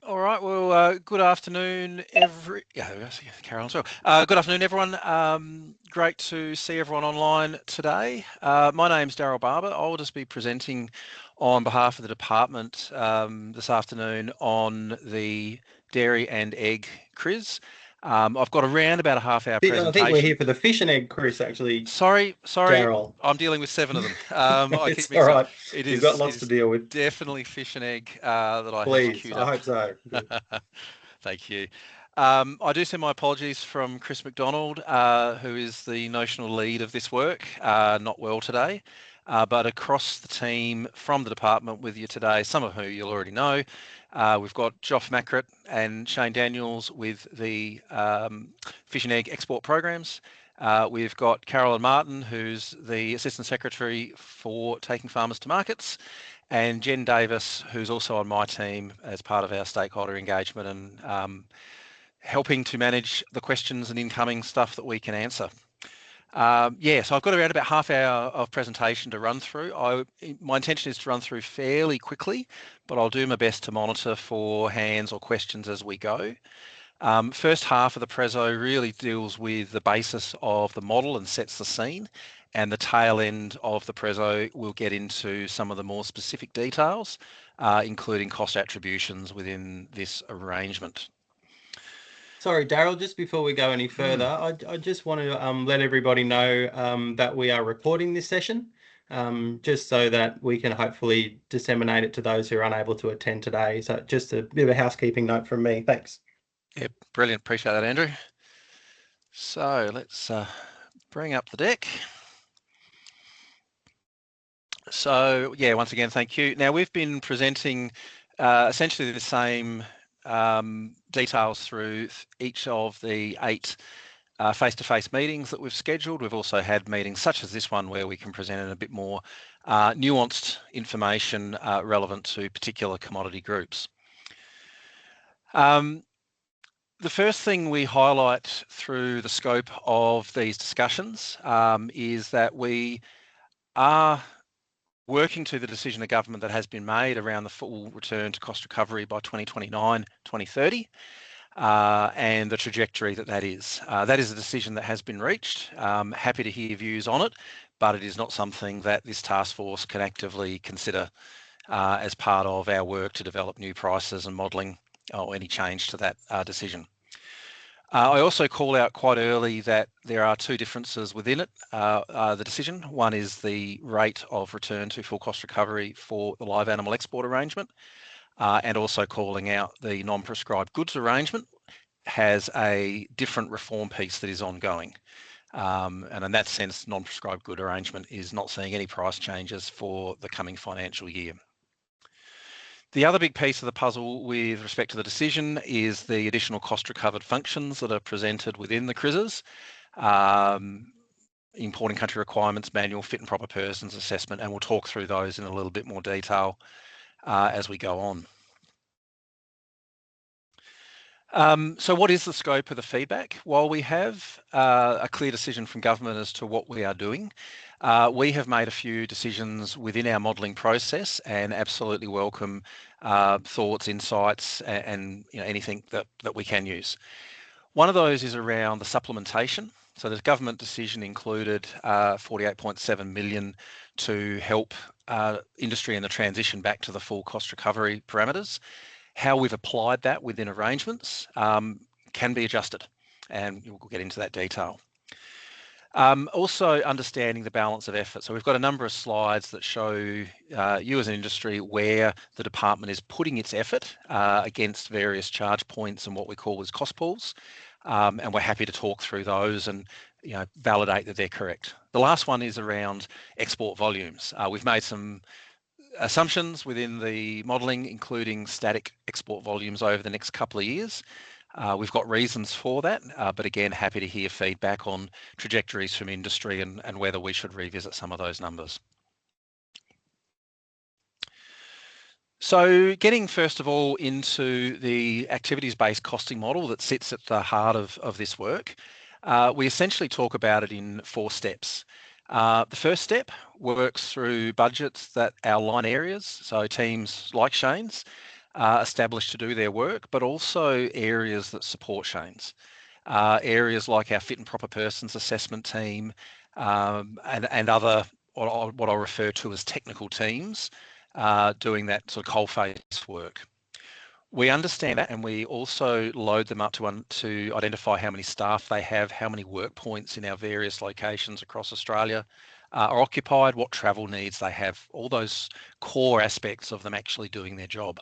All right. Well, good afternoon, Carol as well. Good afternoon, everyone. Great to see everyone online today. My name's Daryl Barber. I'll just be presenting on behalf of the department this afternoon on the dairy and egg CRIS. I've got around about a half-hour I think we're here presentation. for the fish and egg, Chris, actually, Sorry, Daryl. I'm dealing with 7 of them. I keep It's all mixing up. right. It You've got is, it lots to is deal with. definitely fish and egg that I have Please. queued I up. hope so. Good. Thank you. I do send my apologies from Chris McDonald, who is the notional lead of this work, not well today. But across the team from the department with you today, some of who you'll already know, we've got Joff Macrit and Shane Daniels with the Fish and Egg Export Programs. We've got Carolyn Martin, who's the Assistant Secretary for Taking Farmers to Markets, and Jen Davis, who's also on my team as part of our stakeholder engagement and helping to manage the questions and incoming stuff that we can answer. So I've got around about half hour of presentation to run through. My intention is to run through fairly quickly, but I'll do my best to monitor for hands or questions as we go. First half of the preso really deals with the basis of the model and sets the scene, and the tail end of the preso will get into some of the more specific details, including cost attributions within this arrangement. Sorry, Daryl, just before we go any further, I just want to let everybody know that we are recording this session, just so that we can hopefully disseminate it to those who are unable to attend today. So just a bit of a housekeeping note from me. Thanks. Yep, brilliant. Appreciate that, Andrew. So let's bring up the deck. So yeah, once again, thank you. Now we've been presenting essentially the same details through each of the 8 face-to-face meetings that we've scheduled. We've also had meetings such as this one where we can present in a bit more nuanced information relevant to particular commodity groups. The first thing we highlight through the scope of these discussions is that we are working to the decision of government that has been made around the full return to cost recovery by 2029, 2030, and the trajectory that is. That is a decision that has been reached. Happy to hear views on it, but it is not something that this task force can actively consider as part of our work to develop new prices and modelling or any change to that decision. I also call out quite early that there are 2 differences within it, the decision. One is the rate of return to full cost recovery for the live animal export arrangement, and also calling out the non-prescribed goods arrangement has a different reform piece that is ongoing. And in that sense, non-prescribed good arrangement is not seeing any price changes for the coming financial year. The other big piece of the puzzle with respect to the decision is the additional cost recovered functions that are presented within the CRISs, importing country requirements manual, fit and proper persons assessment, and we'll talk through those in a little bit more detail as we go on. So what is the scope of the feedback? While we have a clear decision from government as to what we are doing, we have made a few decisions within our modelling process and absolutely welcome thoughts, insights, and anything that we can use. One of those is around the supplementation. So the government decision included 48.7 million to help industry in the transition back to the full cost recovery parameters. How we've applied that within arrangements can be adjusted, and we'll get into that detail. Also understanding the balance of effort. So we've got a number of slides that show you as an industry where the department is putting its effort against various charge points and what we call as cost pools. And we're happy to talk through those and validate that they're correct. The last one is around export volumes. We've made some assumptions within the modelling, including static export volumes over the next couple of years. We've got reasons for that, but again, happy to hear feedback on trajectories from industry and whether we should revisit some of those numbers. So getting first of all into the activities-based costing model that sits at the heart of this work, we essentially talk about it in 4 steps. The first step works through budgets that our line areas, so teams like Shane's, established to do their work, but also areas that support Shane's. Areas like our fit and proper persons assessment team and other what I refer to as technical teams doing that sort of coalface work. We understand that, and we also load them up to identify how many staff they have, how many work points in our various locations across Australia are occupied, what travel needs they have, all those core aspects of them actually doing their job.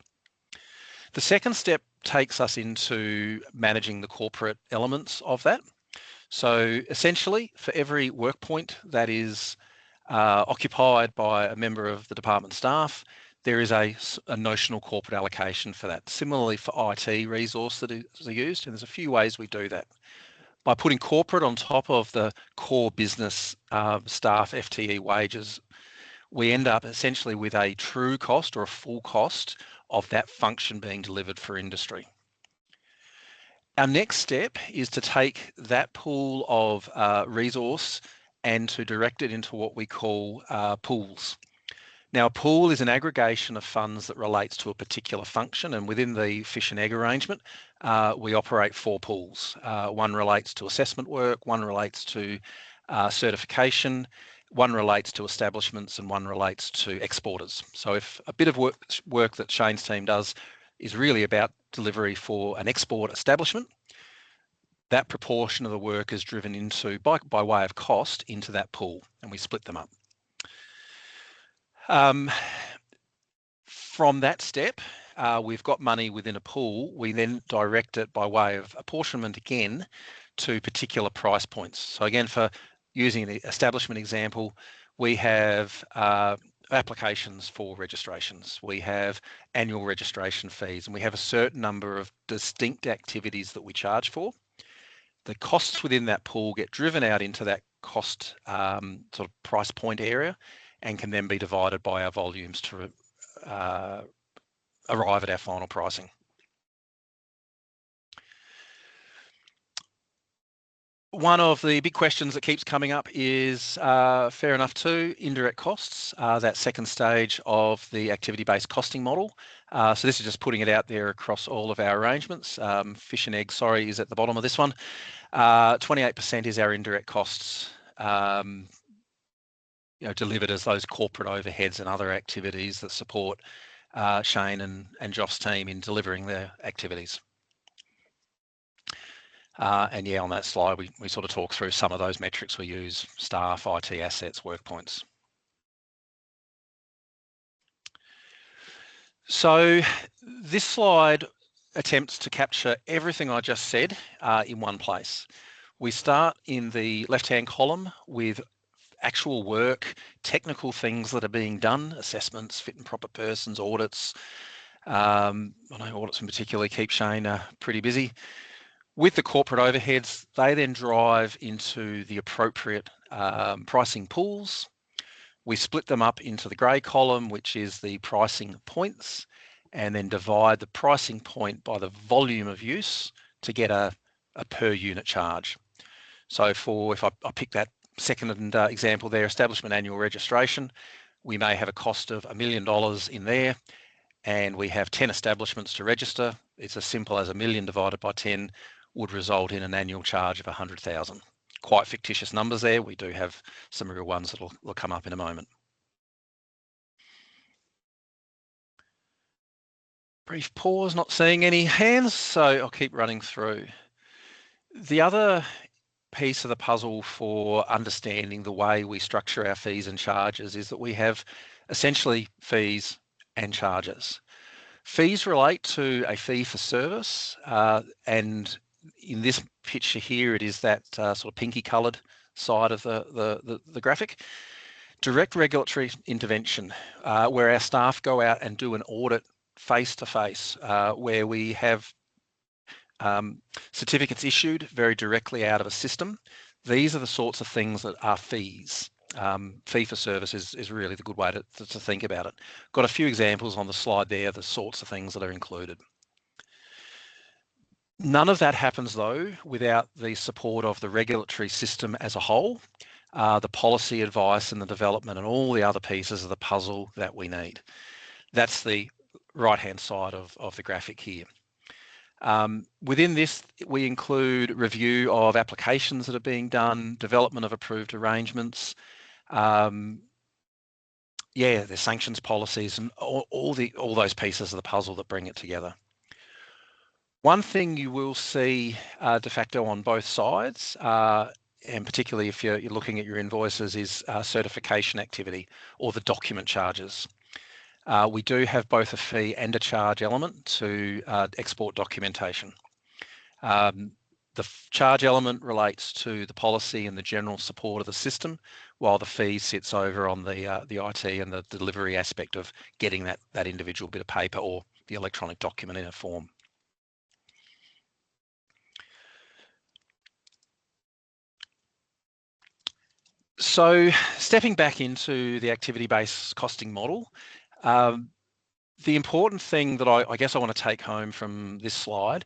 The second step takes us into managing the corporate elements of that. So essentially, for every work point that is occupied by a member of the department staff, there is a notional corporate allocation for that. Similarly for IT resource that is used, and there's a few ways we do that. By putting corporate on top of the core business staff FTE wages, we end up essentially with a true cost or a full cost of that function being delivered for industry. Our next step is to take that pool of resource and to direct it into what we call pools. Now, a pool is an aggregation of funds that relates to a particular function, and within the fish and egg arrangement, we operate 4 pools. One relates to assessment work, one relates to certification, one relates to establishments, and one relates to exporters. So if a bit of work that Shane's team does is really about delivery for an export establishment, that proportion of the work is driven into, by way of cost, into that pool, and we split them up. From that step, we've got money within a pool. We then direct it by way of apportionment again to particular price points. So again, for using the establishment example, we have applications for registrations. We have annual registration fees, and we have a certain number of distinct activities that we charge for. The costs within that pool get driven out into that cost sort of price point area and can then be divided by our volumes to arrive at our final pricing. One of the big questions that keeps coming up is, fair enough too, indirect costs, that second stage of the activity-based costing model. So this is just putting it out there across all of our arrangements. Fish and egg, sorry, is at the bottom of this one. 28% is our indirect costs, delivered as those corporate overheads and other activities that support Shane and Joff's team in delivering their activities. And yeah, on that slide, we sort of talk through some of those metrics we use: staff, IT assets, work points. So this slide attempts to capture everything I just said in one place. We start in the left-hand column with actual work, technical things that are being done, assessments, fit and proper persons, audits. I know audits in particular keep Shane pretty busy. With the corporate overheads, they then drive into the appropriate pricing pools. We split them up into the grey column, which is the pricing points, and then divide the pricing point by the volume of use to get a per unit charge. So if I pick that second example there, establishment annual registration, we may have a cost of $1 million in there, and we have 10 establishments to register. It's as simple as 1 million divided by 10 would result in an annual charge of 100,000. Quite fictitious numbers there. We do have some real ones that will come up in a moment. Brief pause, not seeing any hands, so I'll keep running through. The other piece of the puzzle for understanding the way we structure our fees and charges is that we have essentially fees and charges. Fees relate to a fee for service, and in this picture here, it is that sort of pinky coloured side of the graphic. Direct regulatory intervention, where our staff go out and do an audit face-to-face, where we have certificates issued very directly out of a system. These are the sorts of things that are fees. Fee for service is really the good way to think about it. Got a few examples on the slide there, the sorts of things that are included. None of that happens though without the support of the regulatory system as a whole, the policy advice and the development and all the other pieces of the puzzle that we need. That's the right-hand side of the graphic here. Within this, we include review of applications that are being done, development of approved arrangements, the sanctions policies, and all those pieces of the puzzle that bring it together. One thing you will see de facto on both sides, and particularly if you're looking at your invoices, is certification activity or the document charges. We do have both a fee and a charge element to export documentation. The charge element relates to the policy and the general support of the system, while the fee sits over on the IT and the delivery aspect of getting that individual bit of paper or the electronic document in a form. So stepping back into the activity-based costing model, the important thing that I guess I want to take home from this slide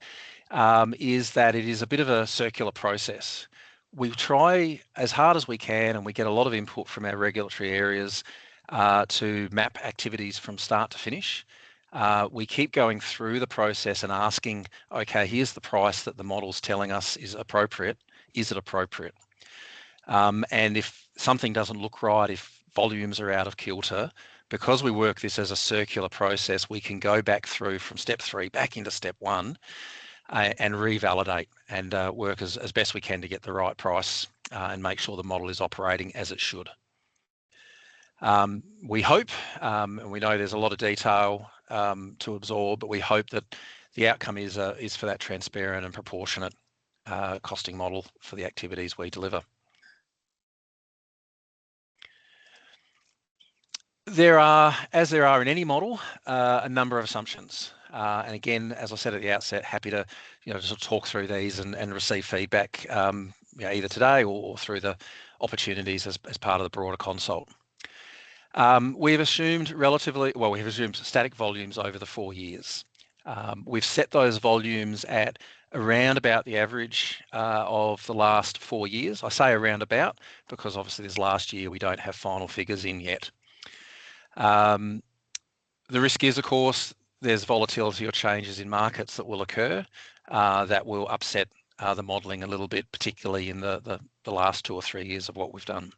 is that it is a bit of a circular process. We try as hard as we can, and we get a lot of input from our regulatory areas to map activities from start to finish. We keep going through the process and asking, okay, here's the price that the model's telling us is appropriate. Is it appropriate? And if something doesn't look right, if volumes are out of kilter, because we work this as a circular process, we can go back through from step 3 back into step 1 and revalidate and work as best we can to get the right price and make sure the model is operating as it should. We hope, and we know there's a lot of detail to absorb, but we hope that the outcome is for that transparent and proportionate costing model for the activities we deliver. There are, as there are in any model, a number of assumptions. And again, as I said at the outset, happy to sort of talk through these and receive feedback either today or through the opportunities as part of the broader consult. We've assumed we've assumed static volumes over the 4 years. We've set those volumes at around about the average of the last 4 years. I say around about because obviously this last year we don't have final figures in yet. The risk is, of course, there's volatility or changes in markets that will occur that will upset the modelling a little bit, particularly in the last 2 or 3 years of what we've done.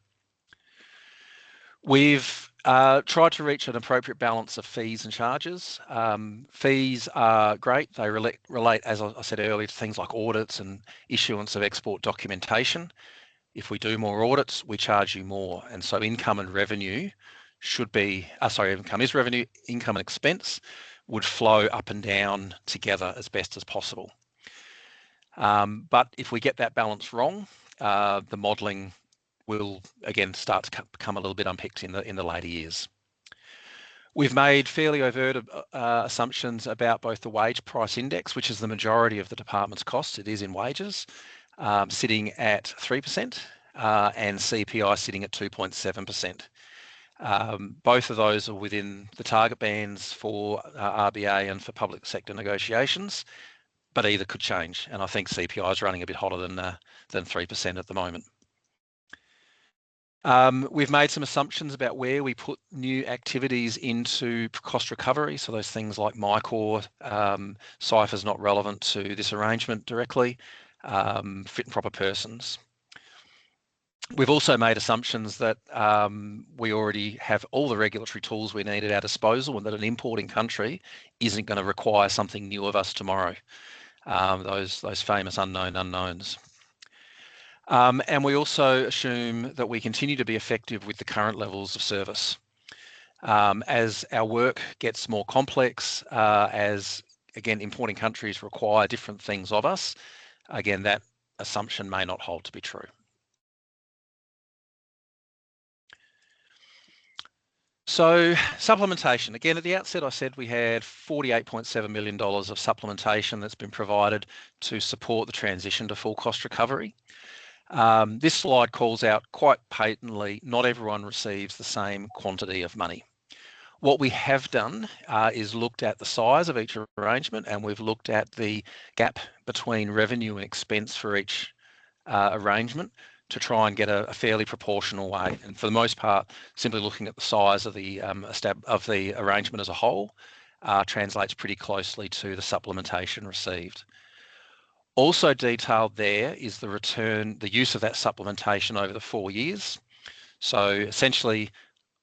We've tried to reach an appropriate balance of fees and charges. Fees are great. They relate, as I said earlier, to things like audits and issuance of export documentation. If we do more audits, we charge you more. And so income and revenue should be, income is revenue, income and expense would flow up and down together as best as possible. But if we get that balance wrong, the modelling will again start to become a little bit unpicked in the later years. We've made fairly overt assumptions about both the wage price index, which is the majority of the department's costs, it is in wages, sitting at 3%, and CPI sitting at 2.7%. Both of those are within the target bands for RBA and for public sector negotiations, but either could change. And I think CPI is running a bit hotter than 3% at the moment. We've made some assumptions about where we put new activities into cost recovery. So those things like MyCore, CIFR is not relevant to this arrangement directly, fit and proper persons. We've also made assumptions that we already have all the regulatory tools we need at our disposal and that an importing country isn't going to require something new of us tomorrow. Those famous unknown unknowns. And we also assume that we continue to be effective with the current levels of service. As our work gets more complex, as again, importing countries require different things of us, again, that assumption may not hold to be true. So supplementation, again, at the outset, I said we had $48.7 million of supplementation that's been provided to support the transition to full cost recovery. This slide calls out quite patently, not everyone receives the same quantity of money. What we have done is looked at the size of each arrangement, and we've looked at the gap between revenue and expense for each arrangement to try and get a fairly proportional way. And for the most part, simply looking at the size of the arrangement as a whole, translates pretty closely to the supplementation received. Also detailed there is the return, the use of that supplementation over the 4 years. So essentially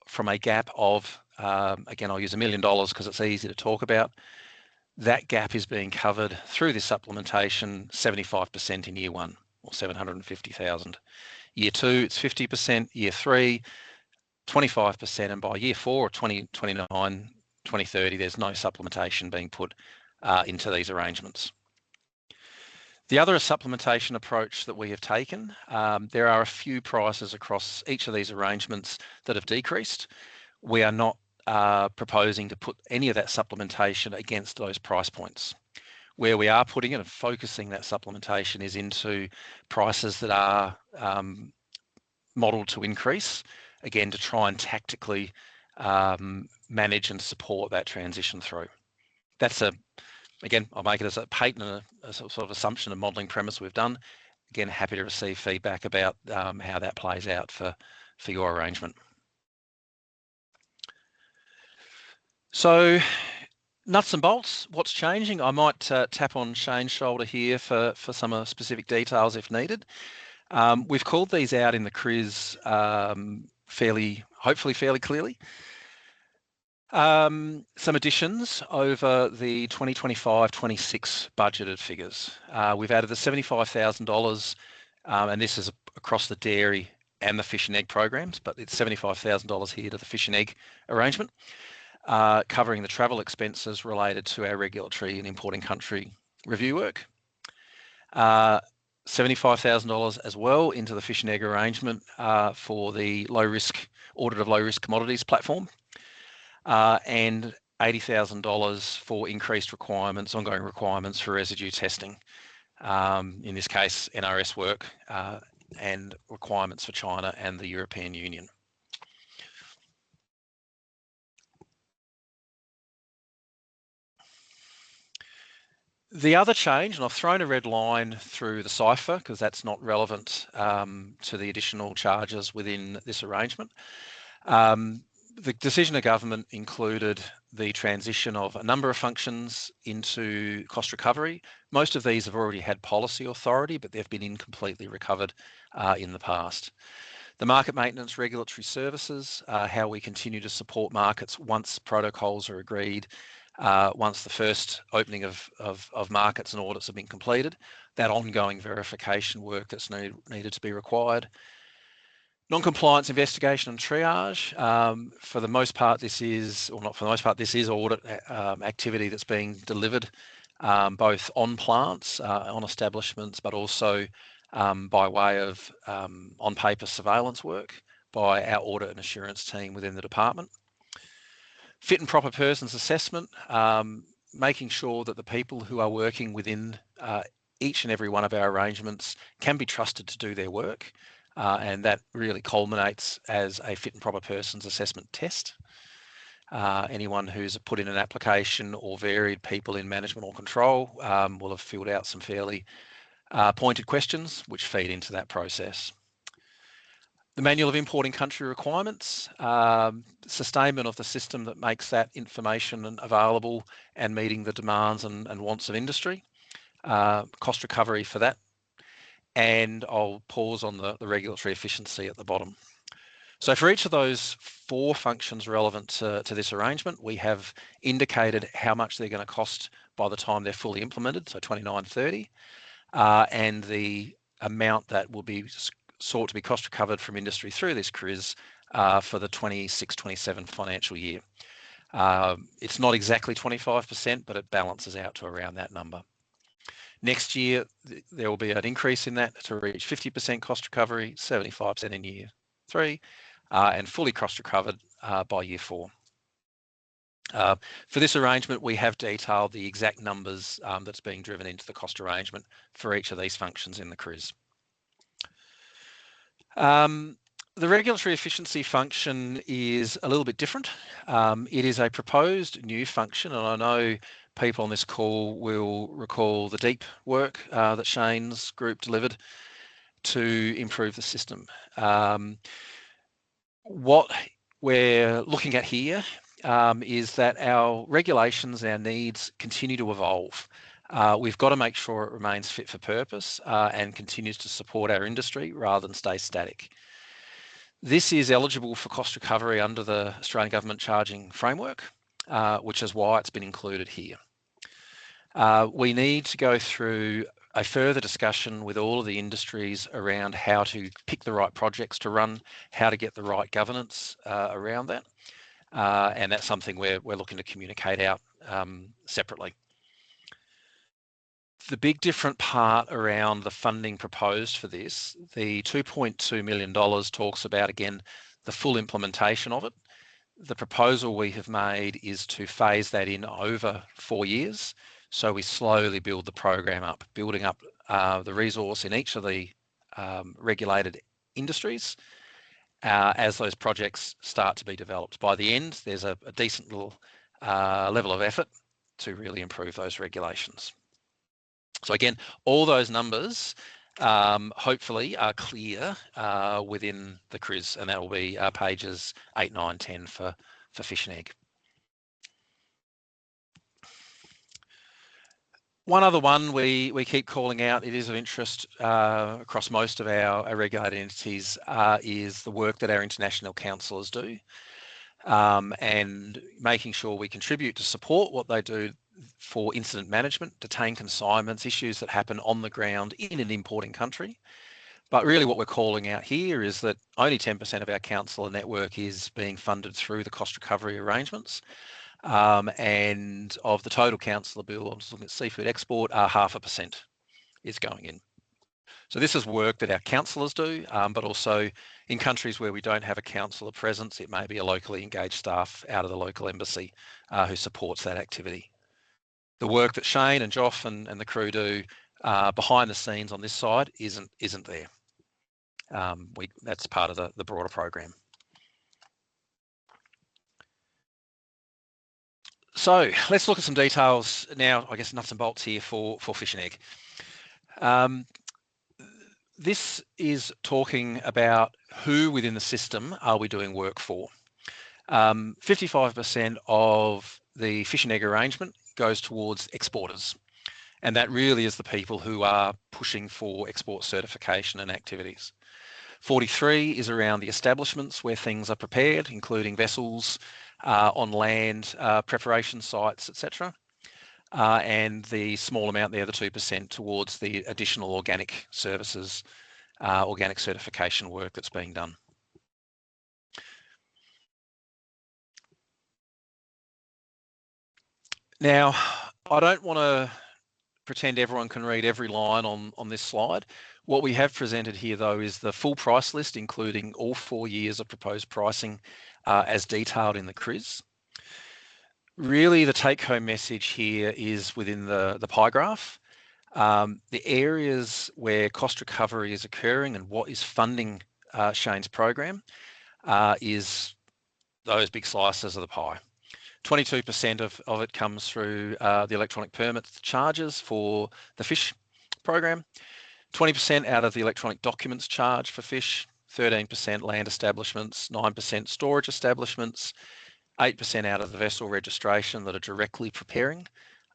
from a gap of, again, I'll use $1 million because it's easy to talk about, that gap is being covered through this supplementation 75% in year 1, or 750,000. Year 2, it's 50%, year 3, 25%, and by year 4, or 2029, 2030, there's no supplementation being put into these arrangements. The other supplementation approach that we have taken, there are a few prices across each of these arrangements that have decreased. We are not proposing to put any of that supplementation against those price points. Where we are putting it and focusing that supplementation is into prices that are modelled to increase, again, to try and tactically manage and support that transition through. That's again, I'll make it as a patent and a sort of assumption and modelling premise we've done. Again, happy to receive feedback about how that plays out for your arrangement. So nuts and bolts, what's changing? I might tap on Shane's shoulder here for some specific details if needed. We've called these out in the CRIS hopefully fairly clearly. Some additions over the 2025-26 budgeted figures. We've added the $75,000, and this is across the dairy and the fish and egg programs, but it's $75,000 here to the fish and egg arrangement, covering the travel expenses related to our regulatory and importing country review work. $75,000 as well into the fish and egg arrangement for the audit of low risk commodities platform. And $80,000 for increased requirements, ongoing requirements for residue testing. In this case, NRS work and requirements for China and the European Union. The other change, and I've thrown a red line through the cipher because that's not relevant to the additional charges within this arrangement. The decision of government included the transition of a number of functions into cost recovery. Most of these have already had policy authority, but they've been incompletely recovered in the past. The market maintenance regulatory services, how we continue to support markets once protocols are agreed, once the first opening of markets and audits have been completed, that ongoing verification work that's needed to be required. Non-compliance investigation and triage. For the most part, this is, or not for the most part, this is audit activity that's being delivered both on plants, on establishments, but also by way of on-paper surveillance work by our audit and assurance team within the department. Fit and proper persons assessment, making sure that the people who are working within each and every one of our arrangements can be trusted to do their work. And that really culminates as a fit and proper persons assessment test. Anyone who's put in an application or varied people in management or control will have filled out some fairly pointed questions which feed into that process. The manual of importing country requirements, sustainment of the system that makes that information available and meeting the demands and wants of industry, cost recovery for that. And I'll pause on the regulatory efficiency at the bottom. So for each of those 4 functions relevant to this arrangement, we have indicated how much they're going to cost by the time they're fully implemented, so 29-30, and the amount that will be sought to be cost recovered from industry through this CRIS for the 26-27 financial year. It's not exactly 25%, but it balances out to around that number. Next year, there will be an increase in that to reach 50% cost recovery, 75% in year 3, and fully cost recovered by year 4. For this arrangement, we have detailed the exact numbers that's being driven into the cost arrangement for each of these functions in the CRIS. The regulatory efficiency function is a little bit different. It is a proposed new function, and I know people on this call will recall the deep work that Shane's group delivered to improve the system. What we're looking at here is that our regulations, our needs continue to evolve. We've got to make sure it remains fit for purpose and continues to support our industry rather than stay static. This is eligible for cost recovery under the Australian Government Charging Framework, which is why it's been included here. We need to go through a further discussion with all of the industries around how to pick the right projects to run, how to get the right governance around that. And that's something we're looking to communicate out separately. The big different part around the funding proposed for this, the $2.2 million talks about, again, the full implementation of it. The proposal we have made is to phase that in over 4 years. So we slowly build the program up, building up the resource in each of the regulated industries as those projects start to be developed. By the end, there's a decent little level of effort to really improve those regulations. So again, all those numbers hopefully are clear within the CRIS, and that will be pages 8, 9, 10 for fish and egg. One other one we keep calling out, it is of interest across most of our regulated entities, is the work that our international counsellors do, and making sure we contribute to support what they do for incident management, detain consignments, issues that happen on the ground in an importing country. But really what we're calling out here is that only 10% of our counsellor network is being funded through the cost recovery arrangements. And of the total counsellor bill, I'm just looking at seafood export, 0.5% is going in. So this is work that our counsellors do, but also in countries where we don't have a counsellor presence, it may be a locally engaged staff out of the local embassy who supports that activity. The work that Shane and Joff and the crew do behind the scenes on this side isn't there. That's part of the broader program. So let's look at some details now, I guess nuts and bolts here for fish and egg. This is talking about who within the system are we doing work for. 55% of the fish and egg arrangement goes towards exporters. And that really is the people who are pushing for export certification and activities. 43 is around the establishments where things are prepared, including vessels, on land, preparation sites, etc. And the small amount there, the 2%, towards the additional organic services, organic certification work that's being done. Now, I don't want to pretend everyone can read every line on this slide. What we have presented here, though, is the full price list, including all 4 years of proposed pricing as detailed in the CRIS. Really, the take-home message here is within the pie graph. The areas where cost recovery is occurring and what is funding Shane's program is those big slices of the pie. 22% of it comes through the electronic permits charges for the fish program, 20% out of the electronic documents charge for fish, 13% land establishments, 9% storage establishments, 8% out of the vessel registration that are directly preparing,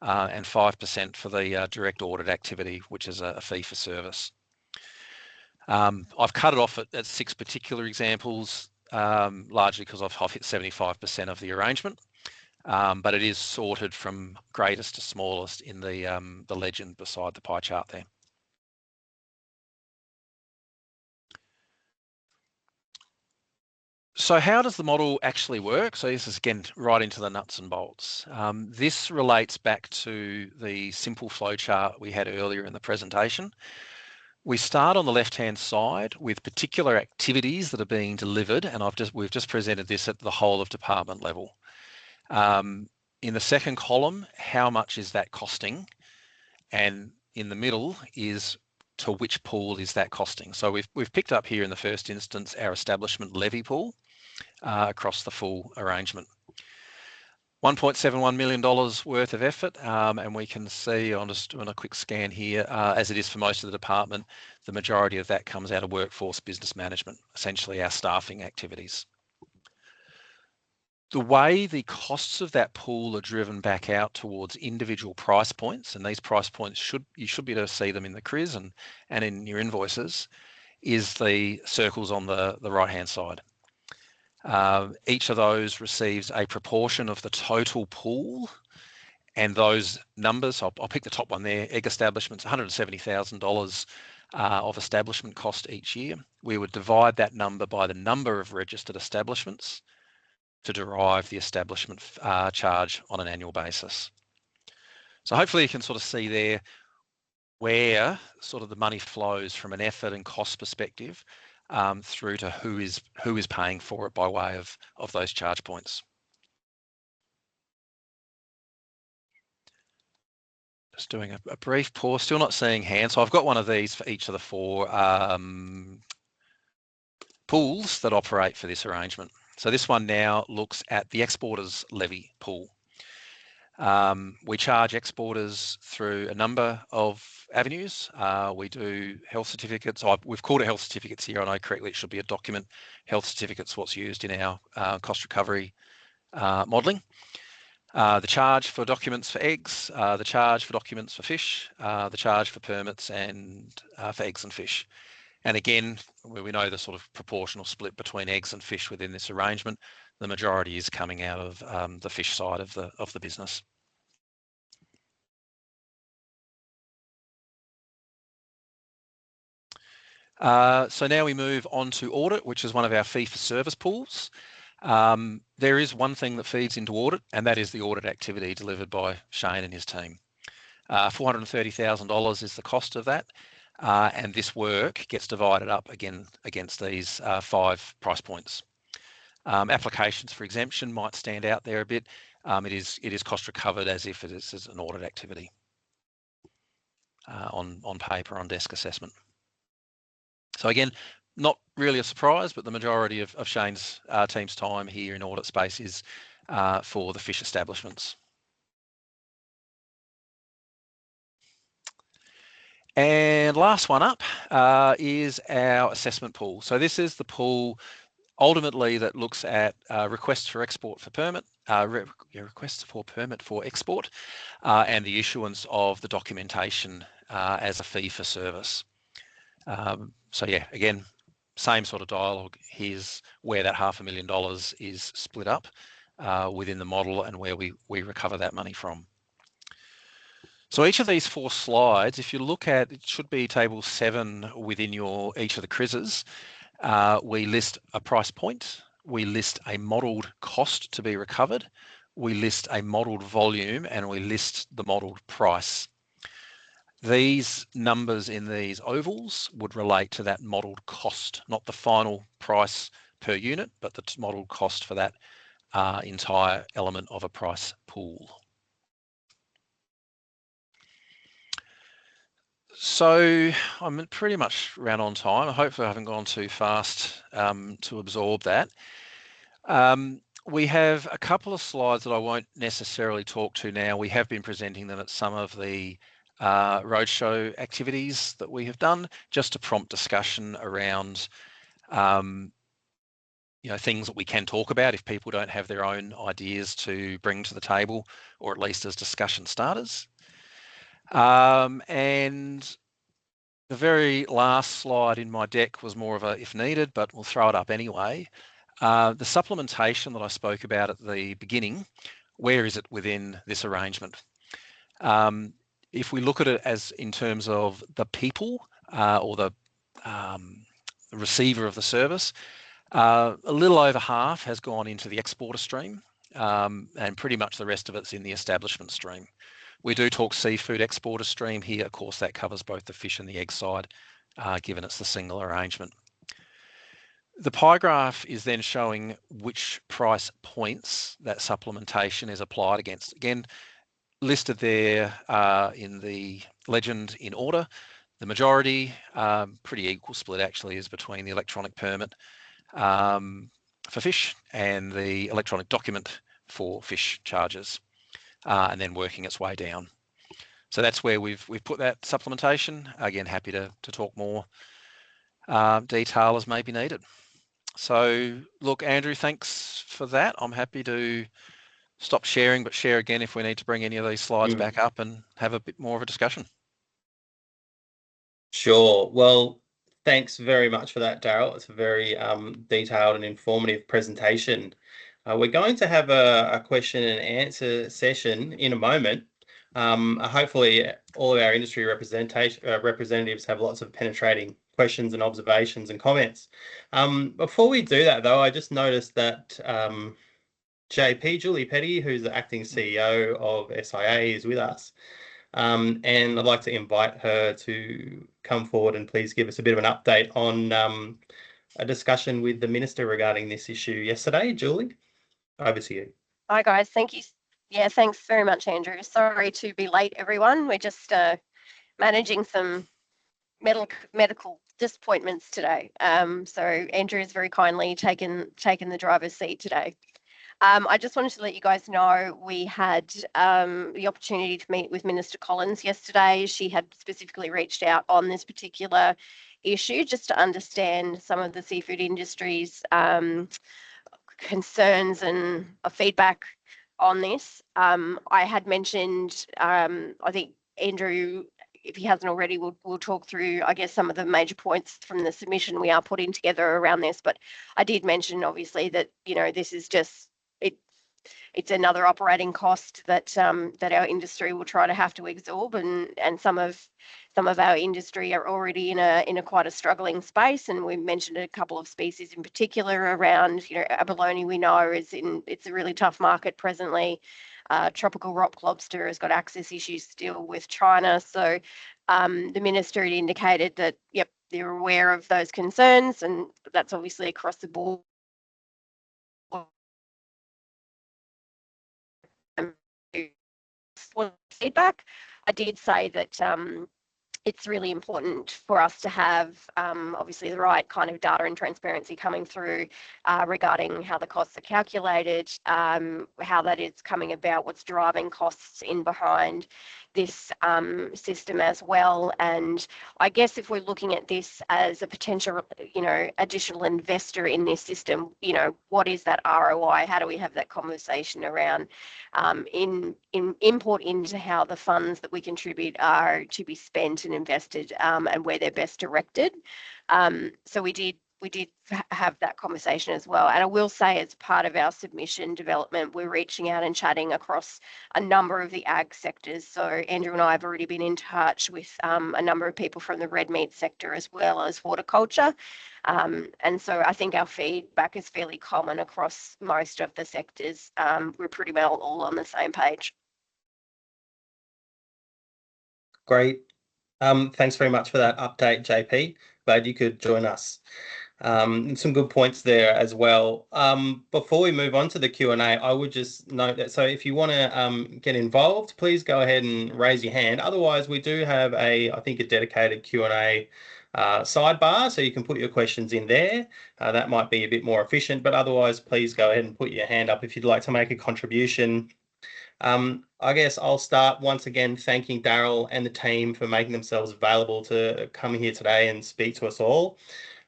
and 5% for the direct audit activity, which is a fee for service. I've cut it off at 6 particular examples, largely because I've hit 75% of the arrangement. But it is sorted from greatest to smallest in the legend beside the pie chart there. So how does the model actually work? So this is, again, right into the nuts and bolts. This relates back to the simple flow chart we had earlier in the presentation. We start on the left-hand side with particular activities that are being delivered, and we've just presented this at the whole of department level. In the second column, how much is that costing? And in the middle is to which pool is that costing? So we've picked up here in the first instance our establishment levy pool across the full arrangement. $1.71 million worth of effort, and we can see, I'm just doing a quick scan here, as it is for most of the department, the majority of that comes out of workforce business management, essentially our staffing activities. The way the costs of that pool are driven back out towards individual price points, and these price points you should be able to see them in the CRIS and in your invoices, is the circles on the right-hand side. Each of those receives a proportion of the total pool, and those numbers, I'll pick the top one there, egg establishments, $170,000 of establishment cost each year. We would divide that number by the number of registered establishments to derive the establishment charge on an annual basis. So hopefully you can sort of see there where sort of the money flows from an effort and cost perspective through to who is paying for it by way of those charge points. Just doing a brief pause, still not seeing hands. So I've got one of these for each of the 4 pools that operate for this arrangement. So this one now looks at the exporters levy pool. We charge exporters through a number of avenues. We do health certificates. We've called it health certificates here. I know correctly it should be a document. Health certificates, what's used in our cost recovery modelling. The charge for documents for eggs, the charge for documents for fish, the charge for permits and for eggs and fish. And again, we know the sort of proportional split between eggs and fish within this arrangement. The majority is coming out of the fish side of the business. So now we move on to audit, which is one of our fee-for-service pools. There is one thing that feeds into audit, and that is the audit activity delivered by Shane and his team. $430,000 is the cost of that. And this work gets divided up again against these 5 price points. Applications for exemption might stand out there a bit. It is cost recovered as if it is an audit activity on paper, on desk assessment. So again, not really a surprise, but the majority of Shane's team's time here in audit space is for the fish establishments. And last one up is our assessment pool. So this is the pool ultimately that looks at requests for export for permit, requests for permit for export, and the issuance of the documentation as a fee for service. So yeah, again, same sort of dialogue. Here's where that $500,000 is split up within the model and where we recover that money from. So each of these 4 slides, if you look at, it should be table 7 within each of the CRISs, we list a price point, we list a modelled cost to be recovered, we list a modelled volume, and we list the modelled price. These numbers in these ovals would relate to that modelled cost, not the final price per unit, but the modelled cost for that entire element of a price pool. So I'm pretty much ran on time. Hopefully I haven't gone too fast to absorb that. We have a couple of slides that I won't necessarily talk to now. We have been presenting them at some of the roadshow activities that we have done, just to prompt discussion around things that we can talk about if people don't have their own ideas to bring to the table, or at least as discussion starters. And the very last slide in my deck was more of a if needed, but we'll throw it up anyway. The supplementation that I spoke about at the beginning, where is it within this arrangement? If we look at it as in terms of the people or the receiver of the service, a little over half has gone into the exporter stream, and pretty much the rest of it's in the establishment stream. We do talk seafood exporter stream here. Of course, that covers both the fish and the egg side, given it's the single arrangement. The pie graph is then showing which price points that supplementation is applied against. Again, listed there in the legend in order. The majority, pretty equal split actually, is between the electronic permit for fish and the electronic document for fish charges, and then working its way down. So that's where we've put that supplementation. Again, happy to talk more detail as may be needed. So look, Andrew, thanks for that. I'm happy to stop sharing, but share again if we need to bring any of these slides back up and have a bit more of a discussion. Sure. Well, thanks very much for that, Daryl. It's a very detailed and informative presentation. We're going to have a question and answer session in a moment. Hopefully, all of our industry representatives have lots of penetrating questions and observations and comments. Before we do that, though, I just noticed that JP, Julie Petty, who's the acting CEO of SIA, is with us. And I'd like to invite her to come forward and please give us a bit of an update on a discussion with the Minister regarding this issue yesterday. Julie, over to you. Hi, guys. Thank you. Yeah, thanks very much, Andrew. Sorry to be late, everyone. We're just managing some medical disappointments today. So Andrew has very kindly taken the driver's seat today. I just wanted to let you guys know we had the opportunity to meet with Minister Collins yesterday. She had specifically reached out on this particular issue just to understand some of the seafood industry's concerns and feedback on this. I had mentioned, I think Andrew, if he hasn't already, we'll talk through, I guess, some of the major points from the submission we are putting together around this. But I did mention, obviously, that this is just it's another operating cost that our industry will try to have to absorb, and some of our industry are already in a quite a struggling space. And we mentioned a couple of species in particular around, abalone. We know it's a really tough market presently. Tropical rock lobster has got access issues still with China. So the minister had indicated that, yep, they're aware of those concerns, and that's obviously across the board. Feedback. I did say that it's really important for us to have obviously the right kind of data and transparency coming through regarding how the costs are calculated, how that is coming about, what's driving costs in behind this system as well. And I guess if we're looking at this as a potential, additional investor in this system, what is that ROI? How do we have that conversation around in input into how the funds that we contribute are to be spent and invested, and where they're best directed. So we did have that conversation as well. And I will say, as part of our submission development, we're reaching out and chatting across a number of the ag sectors. So Andrew and I have already been in touch with a number of people from the red meat sector as well as horticulture. And so I think our feedback is fairly common across most of the sectors. We're pretty well all on the same page. Great. Thanks very much for that update, JP. Glad you could join us. Some good points there as well. Before we move on to the Q&A, I would just note that, so if you want to get involved, please go ahead and raise your hand. Otherwise, we do have I think a dedicated Q&A sidebar, so you can put your questions in there. That might be a bit more efficient, but otherwise, please go ahead and put your hand up if you'd like to make a contribution. I guess I'll start once again thanking Daryl and the team for making themselves available to come here today and speak to us all.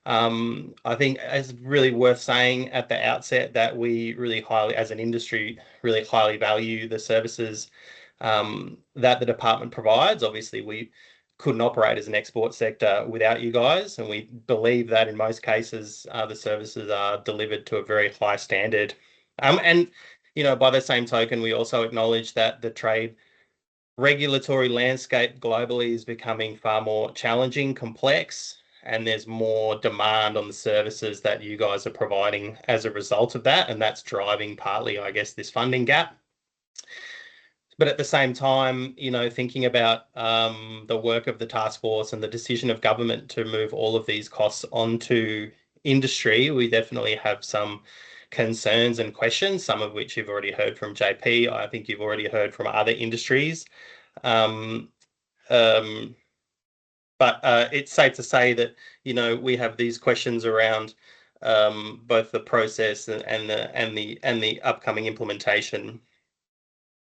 I think it's really worth saying at the outset that we really highly, as an industry, really highly value the services that the department provides. Obviously, we couldn't operate as an export sector without you guys, and we believe that in most cases the services are delivered to a very high standard. And by the same token, we also acknowledge that the trade regulatory landscape globally is becoming far more challenging, complex, and there's more demand on the services that you guys are providing as a result of that, and that's driving partly, I guess, this funding gap. But at the same time, thinking about the work of the task force and the decision of government to move all of these costs onto industry, we definitely have some concerns and questions, some of which you've already heard from JP. I think you've already heard from other industries. But it's safe to say that, we have these questions around both the process and the upcoming implementation.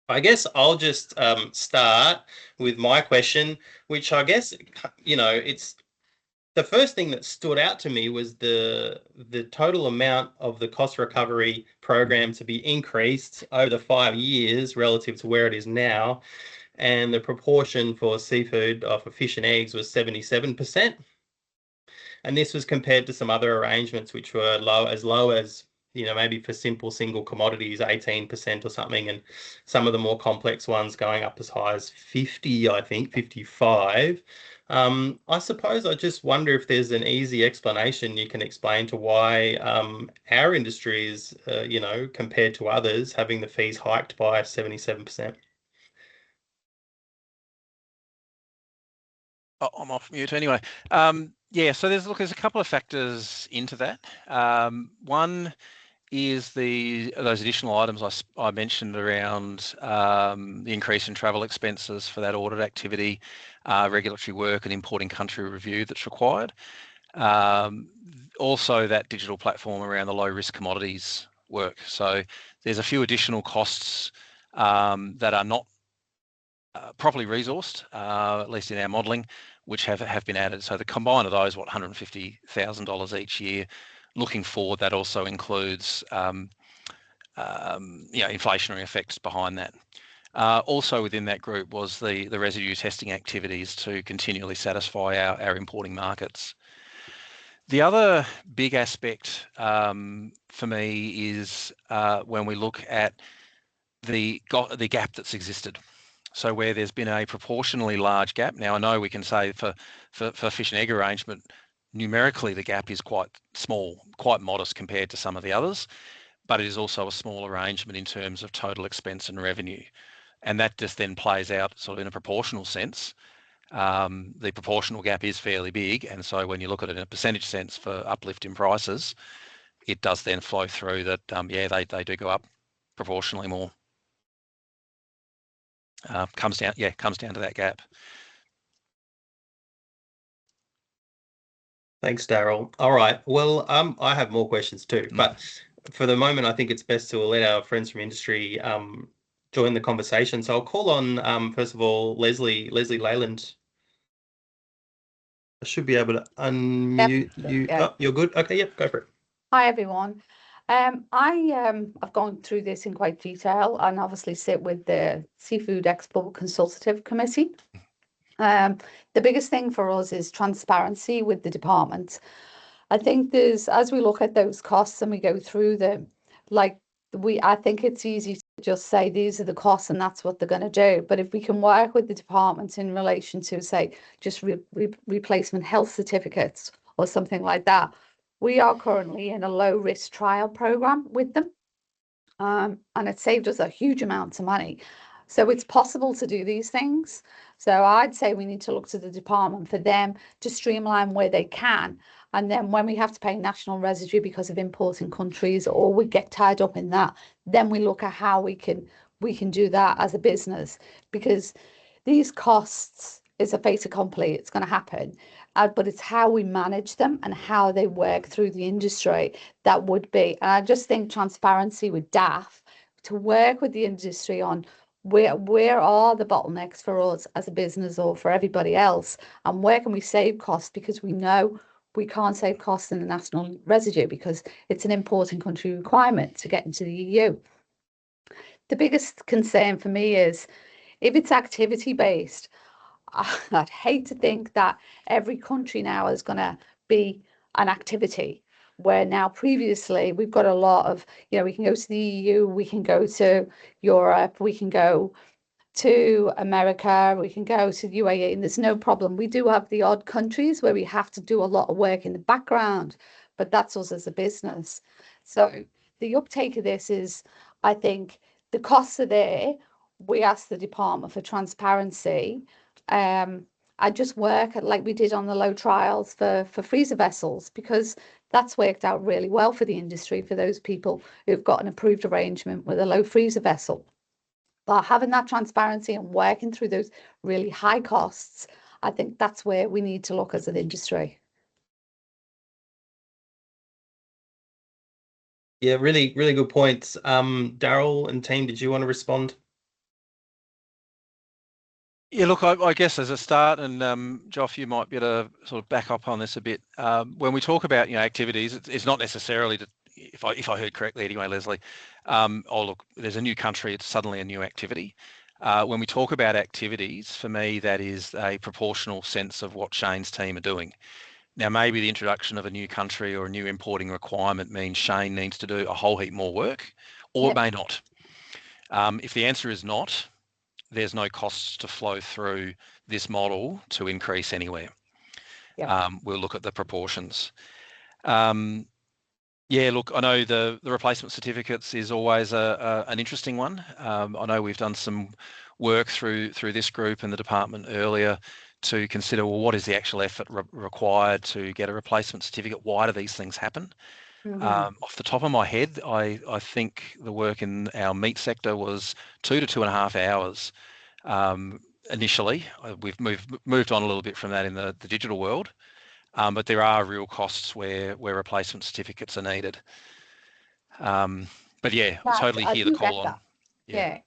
I guess I'll just start with my question, which I guess, it's the first thing that stood out to me was the total amount of the cost recovery program to be increased over the 5 years relative to where it is now. And the proportion for seafood, for fish and eggs, was 77%. And this was compared to some other arrangements which were low as, maybe for simple single commodities, 18% or something, and some of the more complex ones going up as high as 50, I think, 55. I suppose I just wonder if there's an easy explanation you can explain to why our industry is, compared to others, having the fees hiked by 77%. Oh, I'm off mute anyway. Yeah, so there's a couple of factors into that. One is those additional items I mentioned around the increase in travel expenses for that audit activity, regulatory work and importing country review that's required. Also that digital platform around the low risk commodities work. So there's a few additional costs that are not properly resourced, at least in our modelling, which have been added. So the combine of those, $150,000 each year. Looking forward, that also includes inflationary effects behind that. Also within that group was the residue testing activities to continually satisfy our importing markets. The other big aspect for me is when we look at the gap that's existed. So where there's been a proportionally large gap. Now I know we can say for fish and egg arrangement, numerically the gap is quite small, quite modest compared to some of the others, but it is also a small arrangement in terms of total expense and revenue. And that just then plays out sort of in a proportional sense. The proportional gap is fairly big. And so when you look at it in a percentage sense for uplift in prices, it does then flow through that, they do go up proportionally more. Comes down to that gap. Thanks, Daryl. All right. Well, I have more questions too, but for the moment, I think it's best to let our friends from industry join the conversation. So I'll call on, first of all, Leslie Leyland. I should be able to unmute you. Yeah. Oh, you're good? Okay, yep, go for it. Hi, everyone. I've gone through this in quite detail and obviously sit with the Seafood Export Consultative Committee. The biggest thing for us is transparency with the department. I think as we look at those costs and we go through them, I think it's easy to just say these are the costs and that's what they're going to do. But if we can work with the departments in relation to, say, just replacement health certificates or something like that, we are currently in a low risk trial program with them. And it saved us a huge amount of money. So it's possible to do these things. So I'd say we need to look to the department for them to streamline where they can. And then when we have to pay national residue because of importing countries or we get tied up in that, then we look at how we can do that as a business, because these costs is a fait accompli. It's going to happen. But it's how we manage them and how they work through the industry that would be. And I just think transparency with DAFF to work with the industry on where are the bottlenecks for us as a business or for everybody else, and where can we save costs, because we know we can't save costs in the national residue because it's an importing country requirement to get into the EU. The biggest concern for me is if it's activity based, I'd hate to think that every country now is going to be an activity, where now previously we've got a lot of, we can go to the EU, we can go to Europe, we can go to America, we can go to the UAE, and there's no problem. We do have the odd countries where we have to do a lot of work in the background, but that's us as a business. So the uptake of this is, I think the costs are there. We ask the department for transparency. I just work at, like we did on the low trials for freezer vessels, because that's worked out really well for the industry, for those people who've got an approved arrangement with a low freezer vessel. But having that transparency and working through those really high costs, I think that's where we need to look as an industry. Yeah, really, really good points. Daryl and team, did you want to respond? Yeah, look, I guess as a start, and Joff, you might be able to sort of back up on this a bit. When we talk about activities, it's not necessarily to, if I heard correctly anyway, Leslie. Oh look, there's a new country, it's suddenly a new activity. When we talk about activities, for me, that is a proportional sense of what Shane's team are doing. Now, maybe the introduction of a new country or a new importing requirement means Shane needs to do a whole heap more work, or it may not. If the answer is not, there's no costs to flow through this model to increase anywhere. We'll look at the proportions. Yeah, look, I know the replacement certificates is always an interesting one. I know we've done some work through this group and the department earlier to consider, well, what is the actual effort required to get a replacement certificate? Why do these things happen? Off the top of my head, I think the work in our meat sector was 2 to 2.5 hours initially. We've moved on a little bit from that in the digital world, but there are real costs where replacement certificates are needed. But yeah, I totally hear the call on. Yeah,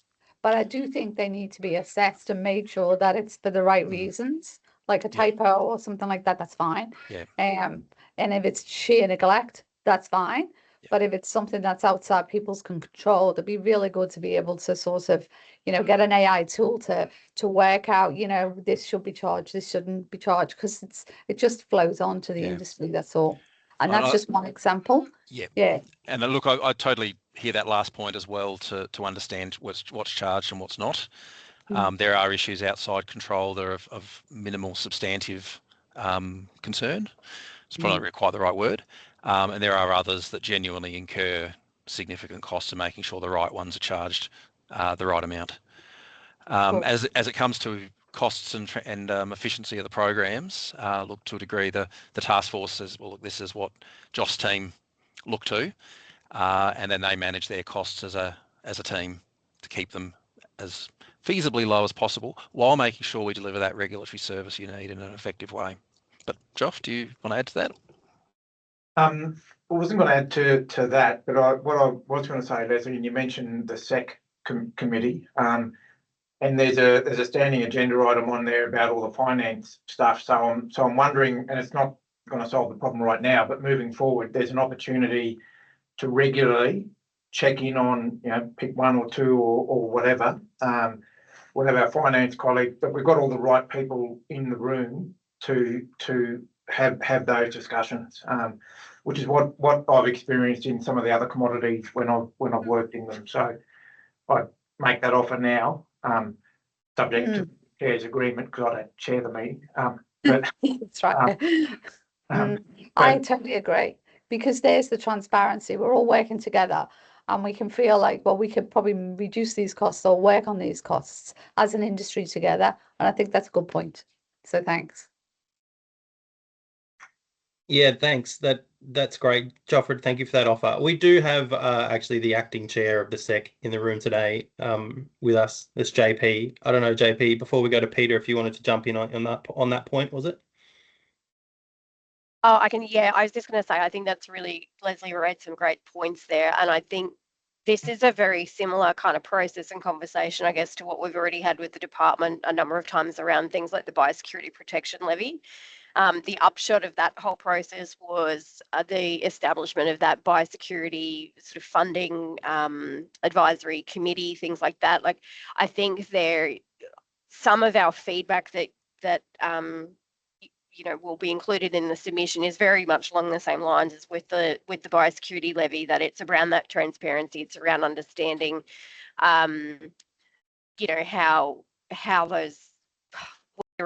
but I do think they need to be assessed and made sure that it's for the right reasons, like a typo or something like that. That's fine. And if it's sheer neglect, that's fine. But if it's something that's outside people's control, it'd be really good to be able to sort of, get an AI tool to work out, this should be charged, this shouldn't be charged, because it just flows on to the industry. That's all. And that's just one example. Yeah. And look, I totally hear that last point as well, to understand what's charged and what's not. There are issues outside control that are of minimal substantive concern. It's probably not quite the right word. And there are others that genuinely incur significant costs in making sure the right ones are charged the right amount. As it comes to costs and efficiency of the programs, look, to a degree, the task force says, well, look, this is what Joff's team look to, and then they manage their costs as a team to keep them as feasibly low as possible, while making sure we deliver that regulatory service you need in an effective way. But Joff, do you want to add to that? I wasn't going to add to that, but what I was going to say, Leslie, and you mentioned the SEC committee, and there's a standing agenda item on there about all the finance stuff. So I'm wondering, and it's not going to solve the problem right now, but moving forward, there's an opportunity to regularly check in on, pick one or two or whatever. We'll have our finance colleague, but we've got all the right people in the room to have those discussions, which is what I've experienced in some of the other commodities when I've worked in them. So I make that offer now, subject to the chair's agreement, because I don't chair the meeting. But that's right. I totally agree, because there's the transparency. We're all working together, and we can feel like, well, we could probably reduce these costs or work on these costs as an industry together. And I think that's a good point. So thanks. Yeah, thanks. That's great, Joffred. Thank you for that offer. We do have actually the acting chair of the SEC in the room today with us. It's JP. I don't know, JP. Before we go to Peter, if you wanted to jump in on that point, was it? Oh, I can. Yeah, I was just going to say, I think that's really, Leslie raised some great points there, and I think this is a very similar kind of process and conversation, I guess, to what we've already had with the department a number of times around things like the biosecurity protection levy. The upshot of that whole process was the establishment of that biosecurity sort of funding advisory committee, things like that. Like, I think some of our feedback that will be included in the submission is very much along the same lines as with the biosecurity levy, that it's around that transparency, it's around understanding, how those,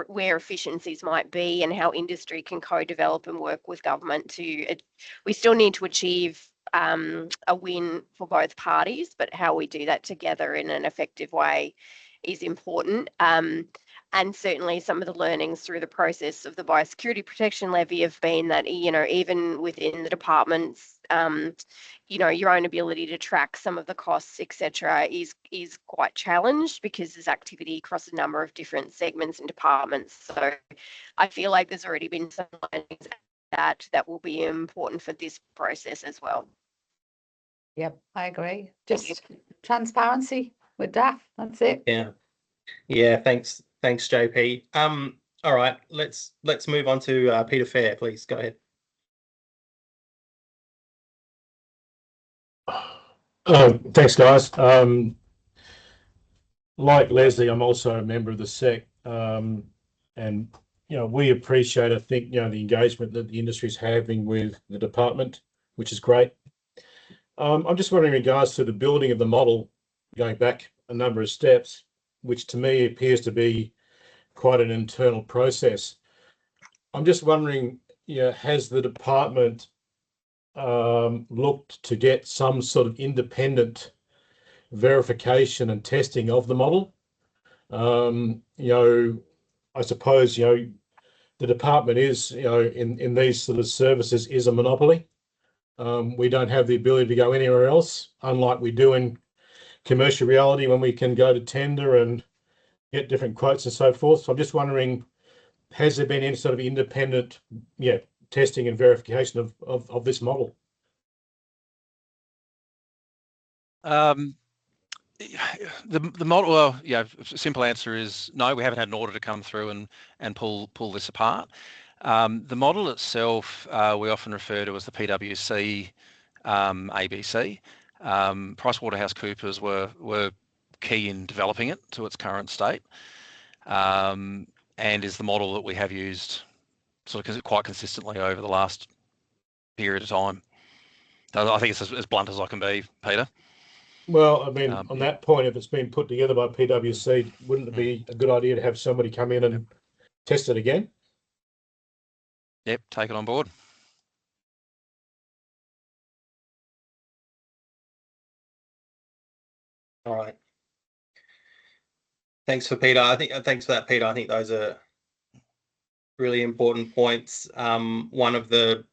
where efficiencies might be, and how industry can co-develop and work with government we still need to achieve a win for both parties, but how we do that together in an effective way is important. And certainly some of the learnings through the process of the biosecurity protection levy have been that, even within the departments, your own ability to track some of the costs, etc., is quite challenged, because there's activity across a number of different segments and departments. So I feel like there's already been some learnings that will be important for this process as well. Yep, I agree. Just transparency with DAFF. That's it. Yeah, thanks, Thanks, JP. All right, let's move on to Peter Fair, please. Go ahead. Thanks, guys. Like Leslie, I'm also a member of the SEC, and we appreciate, I think, the engagement that the industry is having with the department, which is great. I'm just wondering, in regards to the building of the model, going back a number of steps, which to me appears to be quite an internal process. I'm just wondering, has the department looked to get some sort of independent verification and testing of the model? I suppose, the department is, in these sort of services is a monopoly. We don't have the ability to go anywhere else, unlike we do in commercial reality when we can go to tender and get different quotes and so forth. So I'm just wondering, has there been any sort of independent, testing and verification of this model? The model, well, simple answer is no. We haven't had an order to come through and pull this apart. The model itself, we often refer to as the PwC ABC. PricewaterhouseCoopers were key in developing it to its current state, and is the model that we have used sort of quite consistently over the last period of time. I think it's as blunt as I can be, Peter. Well, I mean, on that point, if it's been put together by PwC, wouldn't it be a good idea to have somebody come in and test it again? Yep, take it on board. All right. Thanks for Peter. Thanks for that, Peter. I think those are really important points. One of the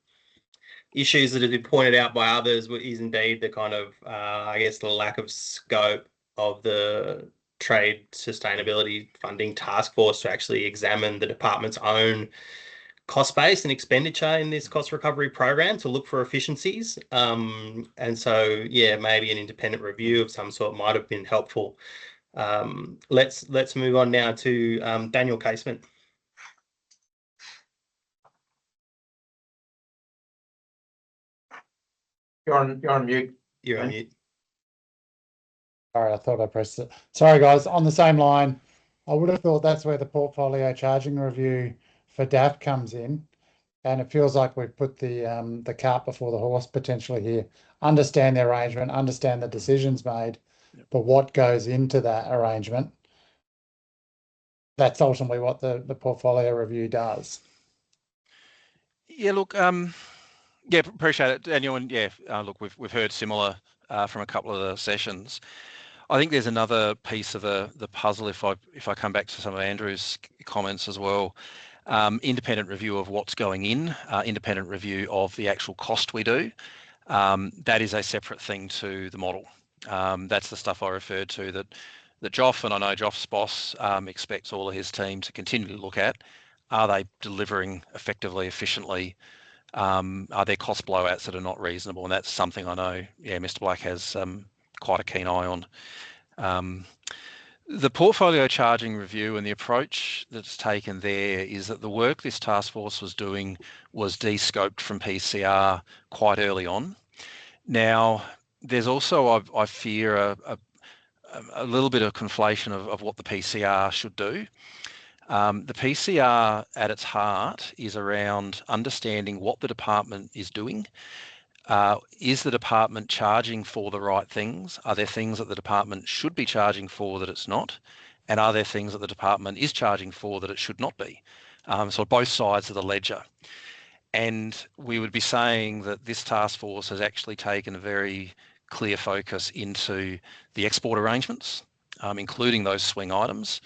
issues that have been pointed out by others is indeed the kind of, I guess, the lack of scope of the Trade Sustainability Funding Task Force to actually examine the department's own cost base and expenditure in this cost recovery program to look for efficiencies. And so, maybe an independent review of some sort might have been helpful. Let's move on now to Daniel Casement. You're on mute. You're on mute. Sorry, I thought I pressed it. Sorry, guys. On the same line, I would have thought that's where the portfolio charging review for DAFF comes in, and it feels like we've put the cart before the horse potentially here. Understand the arrangement, understand the decisions made, but what goes into that arrangement? That's ultimately what the portfolio review does. Yeah, look, appreciate it, Daniel, and look, we've heard similar from a couple of the sessions. I think there's another piece of the puzzle. If I come back to some of Andrew's comments as well, independent review of what's going in, independent review of the actual cost we do. That is a separate thing to the model. That's the stuff I referred to that Joff, and I know Joff's boss expects all of his team to continue to look at. Are they delivering effectively, efficiently? Are there cost blowouts that are not reasonable? And that's something I know, Mr. Black has quite a keen eye on. The portfolio charging review and the approach that's taken there is that the work this task force was doing was de-scoped from PCR quite early on. Now, there's also, I fear, a little bit of conflation of what the PCR should do. The PCR at its heart is around understanding what the department is doing. Is the department charging for the right things? Are there things that the department should be charging for that it's not? And are there things that the department is charging for that it should not be? So both sides of the ledger. And we would be saying that this task force has actually taken a very clear focus into the export arrangements, including those swing items,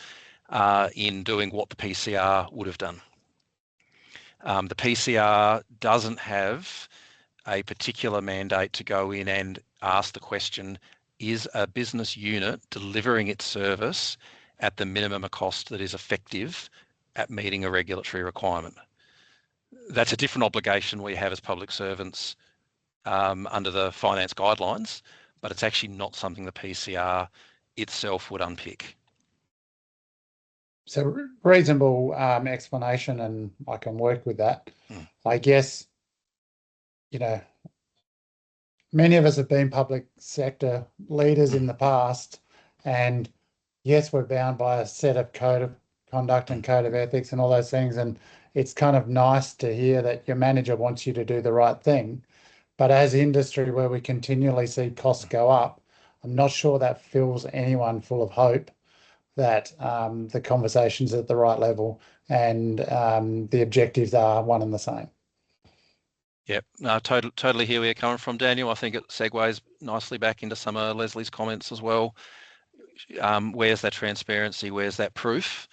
in doing what the PCR would have done. The PCR doesn't have a particular mandate to go in and ask the question, is a business unit delivering its service at the minimum cost that is effective at meeting a regulatory requirement? That's a different obligation we have as public servants under the finance guidelines, but it's actually not something the PCR itself would unpick. reasonable explanation, and I can work with that. I guess, you know, many of us have been public sector leaders in the past, and yes, we're bound by a set of code of conduct and code of ethics and all those things, and it's kind of nice to hear that your manager wants you to do the right thing. But as industry, where we continually see costs go up, I'm not sure that fills anyone full of hope that the conversation's at the right level and the objectives are one and the same. Yep, no, totally hear where you're coming from, Daniel. I think it segues nicely back into some of Leslie's comments as well. Where's that transparency? Where's that proof?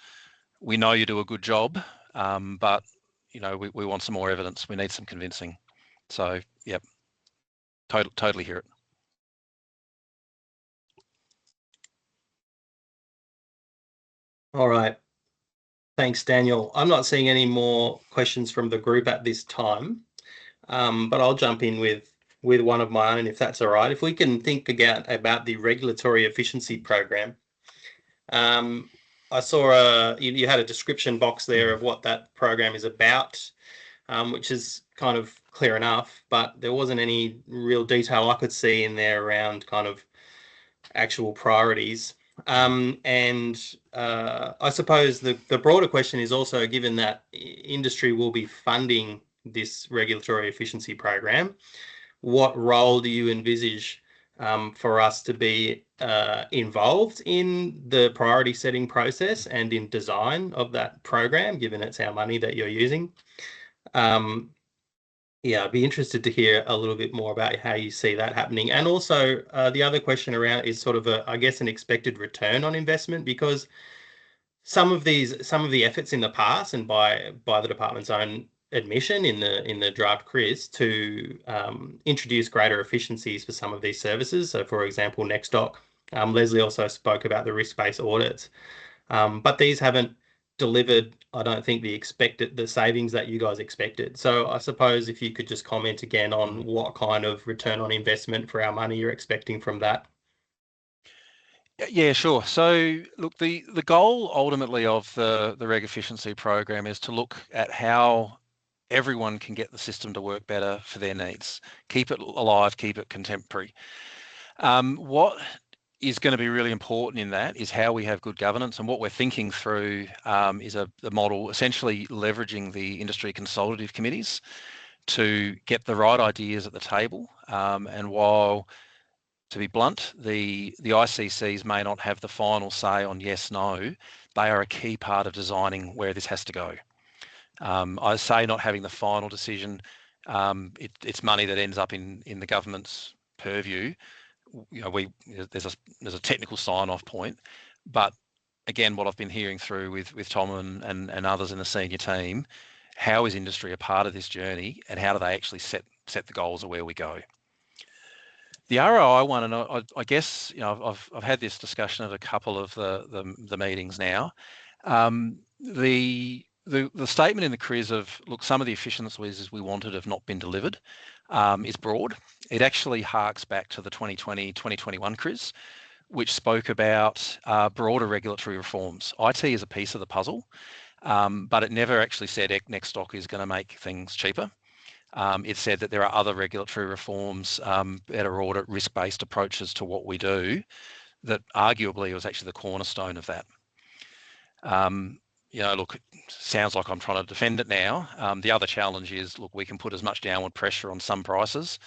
We know you do a good job, but you know, we want some more evidence. We need some convincing. So, yep, totally hear it. All right. Thanks, Daniel. I'm not seeing any more questions from the group at this time, but I'll jump in with one of my own, if that's all right. If we can think again about the regulatory efficiency program. I saw you had a description box there of what that program is about, which is kind of clear enough, but there wasn't any real detail I could see in there around kind of actual priorities. And I suppose the broader question is also, given that industry will be funding this regulatory efficiency program, what role do you envisage for us to be involved in the priority setting process and in design of that program, given it's our money that you're using? Yeah, I'd be interested to hear a little bit more about how you see that happening. And also the other question around is sort of I guess, an expected return on investment, because some of the efforts in the past, and by the department's own admission in the draft CRIS, to introduce greater efficiencies for some of these services. So, for example, NextDoc. Leslie also spoke about the risk-based audits, but these haven't delivered, I don't think, the savings that you guys expected. So I suppose if you could just comment again on what kind of return on investment for our money you're expecting from that. Yeah, sure. So look, the goal ultimately of the reg efficiency program is to look at how everyone can get the system to work better for their needs, keep it alive, keep it contemporary. What is going to be really important in that is how we have good governance, and what we're thinking through is the model essentially leveraging the industry consultative committees to get the right ideas at the table. And while, to be blunt, the ICCs may not have the final say on yes, no, they are a key part of designing where this has to go. I say not having the final decision, it's money that ends up in the government's purview. You know, there's a technical sign-off point, but again, what I've been hearing through with Tom and others in the senior team, how is industry a part of this journey, and how do they actually set the goals of where we go? The ROI one, and I guess, you know, I've had this discussion at a couple of the meetings now. The statement in the CRIS of, look, some of the efficiencies we wanted have not been delivered, is broad. It actually harks back to the 2020-2021 CRIS, which spoke about broader regulatory reforms. IT is a piece of the puzzle, but it never actually said NextDoc is going to make things cheaper. It said that there are other regulatory reforms, better audit, risk-based approaches to what we do, that arguably was actually the cornerstone of that. You know, look, it sounds like I'm trying to defend it now. The other challenge is, look, we can put as much downward pressure on some prices.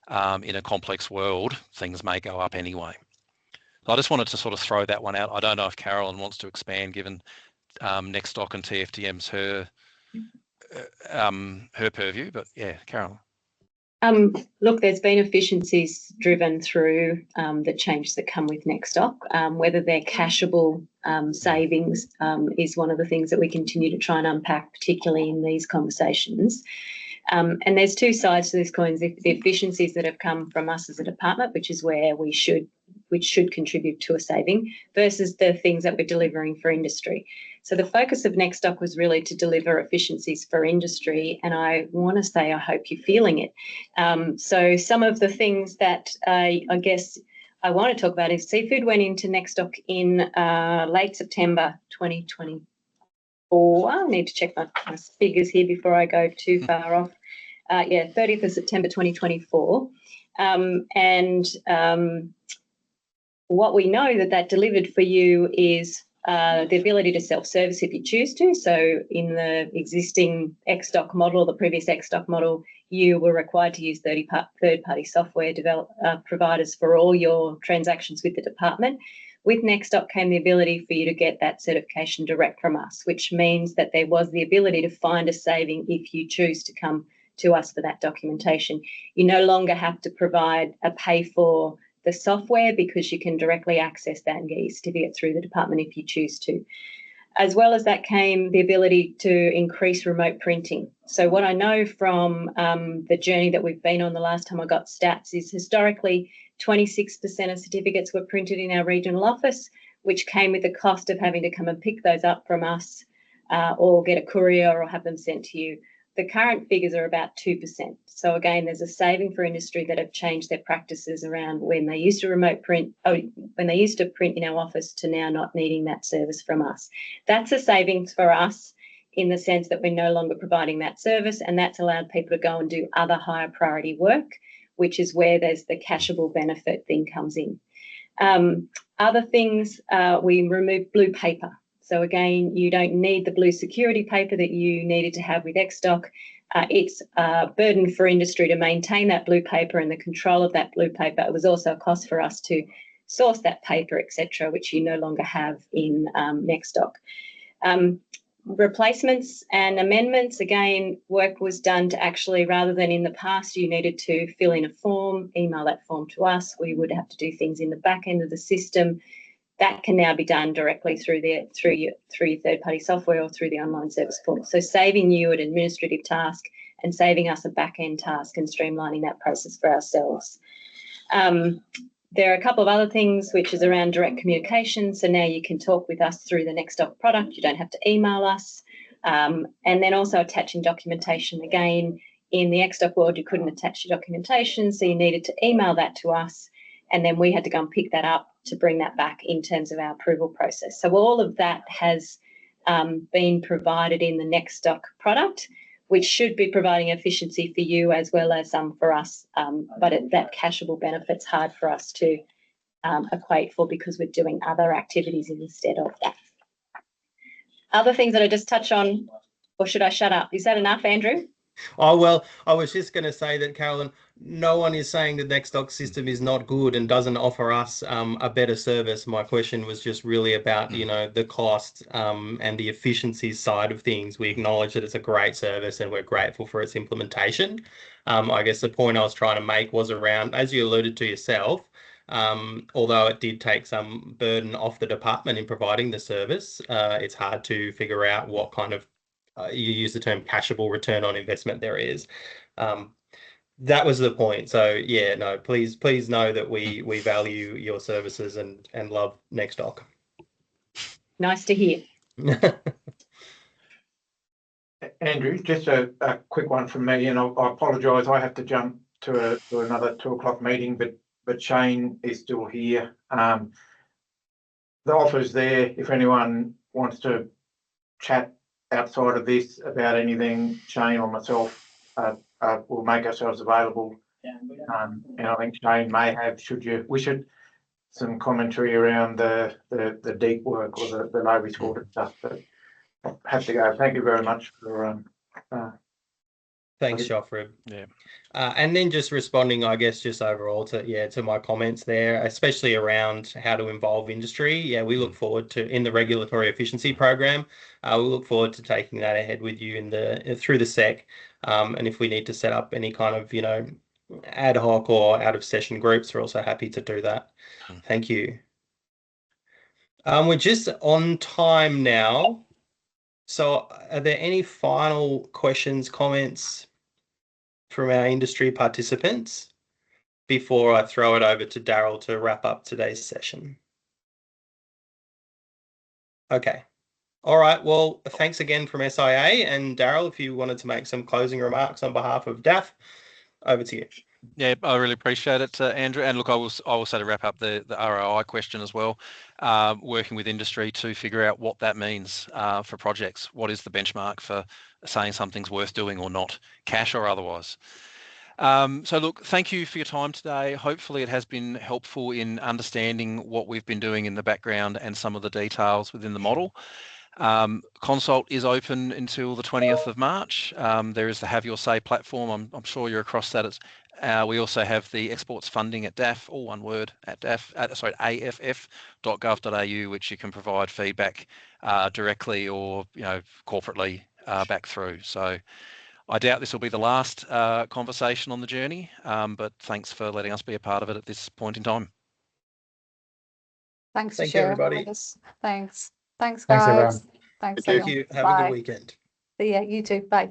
In a complex world, things may go up anyway. I just wanted to sort of throw that one out. I don't know if Carolyn wants to expand, given NextDoc and TFDM's her purview, but yeah, Carolyn. Look, there's been efficiencies driven through the changes that come with NextDoc. Whether they're cashable savings is one of the things that we continue to try and unpack, particularly in these conversations. And there's two sides to this coin: the efficiencies that have come from us as a department, which is where which should contribute to a saving, versus the things that we're delivering for industry. So the focus of NextDoc was really to deliver efficiencies for industry, and I want to say I hope you're feeling it. So some of the things that I guess I want to talk about is seafood went into next stock in late September 2024. I need to check my figures here before I go too far off. 30th of September 2024. What we know that delivered for you is the ability to self-service if you choose to. So in the existing X-Doc model, the previous X-Doc model, you were required to use third-party software providers for all your transactions with the department. With Nextdoc came the ability for you to get that certification direct from us, which means that there was the ability to find a saving if you choose to come to us for that documentation. You no longer have to provide a pay for the software because you can directly access that and get your certificate through the department if you choose to. As well as that came the ability to increase remote printing. So what I know from the journey that we've been on the last time I got stats is historically 26% of certificates were printed in our regional office, which came with the cost of having to come and pick those up from us or get a courier or have them sent to you. The current figures are about 2%. So again, there's a saving for industry that have changed their practices around when they used to remote print, when they used to print in our office to now not needing that service from us. That's a savings for us in the sense that we're no longer providing that service, and that's allowed people to go and do other higher priority work, which is where there's the cashable benefit thing comes in. Other things, we removed blue paper. So again, you don't need the blue security paper that you needed to have with X-Doc. It's a burden for industry to maintain that blue paper and the control of that blue paper. It was also a cost for us to source that paper, etc., which you no longer have in Nextdoc. Replacements and amendments, again, work was done to actually, rather than in the past, you needed to fill in a form, email that form to us. We would have to do things in the back end of the system. That can now be done directly through your third-party software or through the online service portal. So saving you an administrative task and saving us a back-end task and streamlining that process for ourselves. There are a couple of other things which is around direct communication. So now you can talk with us through the Nextdoc product. You don't have to email us. And then also attaching documentation. Again, in the Xdoc world, you couldn't attach your documentation, so you needed to email that to us. And then we had to go and pick that up to bring that back in terms of our approval process. So all of that has been provided in the Nextdoc product, which should be providing efficiency for you as well as some for us. But that cashable benefit's hard for us to equate for because we're doing other activities instead of that. Other things that I just touch on, or should I shut up? Is that enough, Andrew? Oh, well, I was just going to say that, Carolyn, no one is saying that Nextdoc system is not good and doesn't offer us a better service. My question was just really about, you know, the cost and the efficiency side of things. We acknowledge that it's a great service and we're grateful for its implementation. I guess the point I was trying to make was around, as you alluded to yourself, although it did take some burden off the department in providing the service, it's hard to figure out what kind of you use the term cashable return on investment there is. That was the point. So yeah, no, please know that we value your services and love Nextdoc. Nice to hear. Andrew, just a quick one from me, and I apologise. I have to jump to another 2 o'clock meeting, but Shane is still here. The offer's there if anyone wants to chat outside of this about anything. Shane or myself will make ourselves available. And I think Shane may have, should you wish it, some commentary around the deep work or the low risk audit stuff. But I have to go. Thank you very much for Thanks, Joffrey. Yeah. And then just responding, I guess, just overall to my comments there, especially around how to involve industry. Yeah, we look forward to, in the regulatory efficiency program, we look forward to taking that ahead with you through the SEC. And if we need to set up any kind of, you know, ad hoc or out of session groups, we're also happy to do that. Thank you. We're just on time now. So are there any final questions, comments from our industry participants before I throw it over to Daryl to wrap up today's session? Okay. All right. Well, thanks again from SIA. And Daryl, if you wanted to make some closing remarks on behalf of DAFF, over to you. Yeah, I really appreciate it, Andrew. And look, I will say to wrap up the ROI question as well, working with industry to figure out what that means for projects. What is the benchmark for saying something's worth doing or not, cash or otherwise? So look, thank you for your time today. Hopefully it has been helpful in understanding what we've been doing in the background and some of the details within the model. Consult is open until the 20th of March. There is the Have Your Say platform. I'm sure you're across that. We also have the exports funding at DAFF, all one word, at DAFF, aff.gov.au, which you can provide feedback directly or corporately back through. So I doubt this will be the last conversation on the journey, but thanks for letting us be a part of it at this point in time. Thanks for Thank you, sharing everybody. with us. Thanks. Thanks, Thanks, everyone. guys. Thanks, Thank everyone. you. Have a Bye. good weekend. See ya. You too. Bye.